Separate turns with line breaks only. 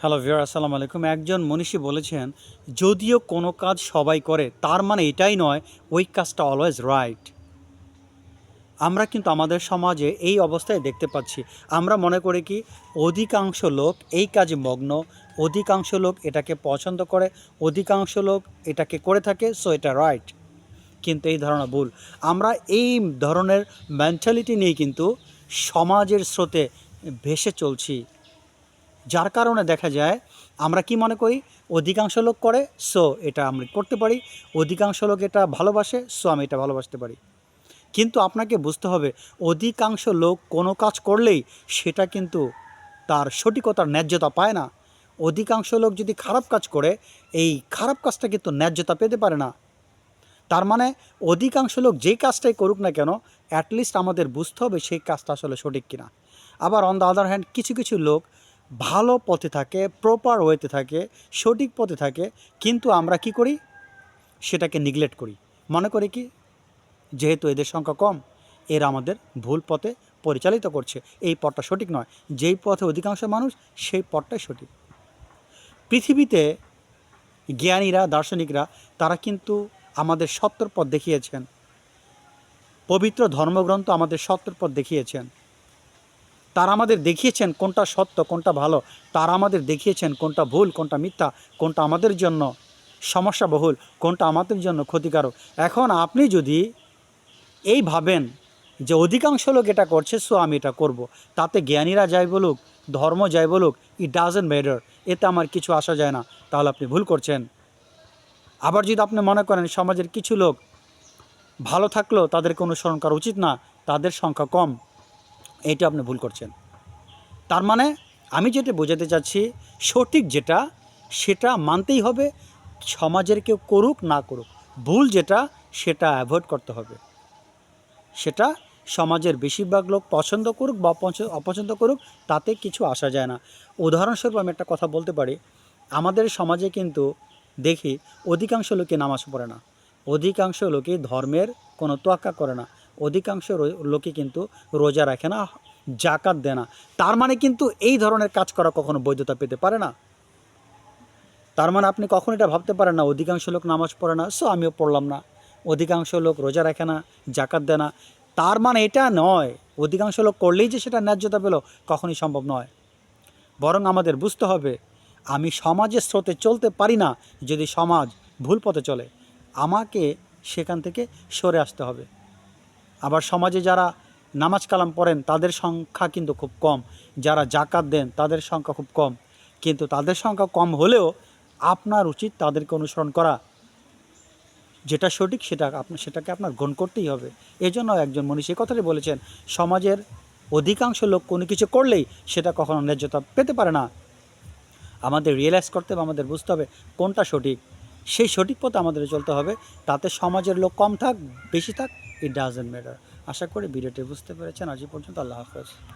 Hello viewer, আসসালামু আলাইকুম। একজন মনীষী বলেছেন, যদিও কোনো কাজ সবাই করে তার মানে এটাই নয় ওই কাজটা অলওয়েজ রাইট। আমরা কিন্তু আমাদের সমাজে এই অবস্থায় দেখতে পাচ্ছি। আমরা মনে করি কি অধিকাংশ লোক এই কাজে মগ্ন, অধিকাংশ লোক এটাকে পছন্দ করে, অধিকাংশ লোক এটাকে করে থাকে, সো এটা রাইট। কিন্তু এই ধারণা ভুল। আমরা এই ধরনের মেন্টালিটি নিয়ে কিন্তু সমাজের স্রোতে ভেসে চলছি, যার কারণে দেখা যায় আমরা কি মনে করি অধিকাংশ লোক করে, সো এটা আমরা করতে পারি, অধিকাংশ লোক এটা ভালোবাসে, সো আমি এটা ভালোবাসতে পারি। কিন্তু আপনাকে বুঝতে হবে অধিকাংশ লোক কোনো কাজ করলেই সেটা কিন্তু তার সঠিকতার ন্যায্যতা পায় না। অধিকাংশ লোক যদি খারাপ কাজ করে, এই খারাপ কাজটা কিন্তু ন্যায্যতা পেতে পারে না। তার মানে অধিকাংশ লোক যেই কাজটাই করুক না কেন, অ্যাটলিস্ট আমাদের বুঝতে হবে সেই কাজটা আসলে সঠিক কিনা। আবার অন দ্য আদার হ্যান্ড কিছু কিছু লোক ভালো পথে থাকে, প্রপার ওয়েতে থাকে, সঠিক পথে থাকে, কিন্তু আমরা কি করি সেটাকে নিগলেক্ট করি। মনে করি কি যেহেতু এদের সংখ্যা কম, এরা আমাদের ভুল পথে পরিচালিত করছে, এই পথটা সঠিক নয়। যেই পথে অধিকাংশ মানুষ, সেই পথটাই সঠিক। পৃথিবীতে জ্ঞানীরা, দার্শনিকরা তারা কিন্তু আমাদের সত্যর পথ দেখিয়েছেন। পবিত্র ধর্মগ্রন্থ আমাদের সত্যর পথ দেখিয়েছেন। তারা আমাদের দেখিয়েছেন কোনটা সত্য, কোনটা ভালো। তারা আমাদের দেখিয়েছেন কোনটা ভুল, কোনটা মিথ্যা, কোনটা আমাদের জন্য সমস্যাবহুল, কোনটা আমাদের জন্য ক্ষতিকারক। এখন আপনি যদি এই ভাবেন যে অধিকাংশ লোক এটা করছে, সো আমি এটা করব, তাতে জ্ঞানীরা যাই বলুক, ধর্ম যাই বলুক, ইট ডাজন্ট ম্যাটার, এতে আমার কিছু আসা যায় না, তাহলে আপনি ভুল করছেন। আবার যদি আপনি মনে করেন সমাজের কিছু লোক ভালো থাকলেও তাদেরকে অনুসরণ করা উচিত না, তাদের সংখ্যা কম, এইটা আপনি ভুল করছেন। তার মানে আমি যেটা বোঝাতে চাচ্ছি, সঠিক যেটা সেটা মানতেই হবে, সমাজের কেউ করুক না করুক। ভুল যেটা সেটা অ্যাভয়েড করতে হবে। সেটা সমাজের বেশিরভাগ লোক পছন্দ করুক বা অপছন্দ করুক, তাতে কিছু আসা যায় না। উদাহরণস্বরূপ আমি একটা কথা বলতে পারি, আমাদের সমাজে কিন্তু দেখি অধিকাংশ লোকে নামাজ পড়ে না, অধিকাংশ লোকে ধর্মের কোনো তোয়াক্কা করে না, অধিকাংশ লোকে কিন্তু রোজা রাখে না, জাকাত দেয় না। তার মানে কিন্তু এই ধরনের কাজ করা কখনো বৈধতা পেতে পারে না। তার মানে আপনি কখনো এটা ভাবতে পারেন না অধিকাংশ লোক নামাজ পড়ে না, সো আমিও পড়লাম না। অধিকাংশ লোক রোজা রাখে না, জাকাত দেয় না, তার মানে এটা নয় অধিকাংশ লোক করলেই যে সেটা ন্যায্যতা পেল, কখনই সম্ভব নয়। বরং আমাদের বুঝতে হবে আমি সমাজের স্রোতে চলতে পারি না যদি সমাজ ভুল পথে চলে, আমাকে সেখান থেকে সরে আসতে হবে। আবার সমাজে যারা নামাজ কালাম পড়েন তাদের সংখ্যা কিন্তু খুব কম, যারা জাকাত দেন তাদের সংখ্যা খুব কম, কিন্তু তাদের সংখ্যা কম হলেও আপনার উচিত তাদেরকে অনুসরণ করা। যেটা সঠিক সেটাকে আপনার গ্রহণ করতেই হবে। এই জন্য একজন মনীষী কথাটি বলেছেন, সমাজের অধিকাংশ লোক কোনো কিছু করলেই সেটা কখনো ন্যায্যতা পেতে পারে না। আমাদের রিয়েলাইজ করতে হবে, আমাদের বুঝতে হবে কোনটা সঠিক, সেই সঠিক পথে আমাদের চলতে হবে। তাতে সমাজের লোক কম থাক বেশি থাক, ইট ডাজন্ট ম্যাটার। আশা করি ভিডিওটি বুঝতে পেরেছেন। আজ পর্যন্ত, আল্লাহ হাফেজ।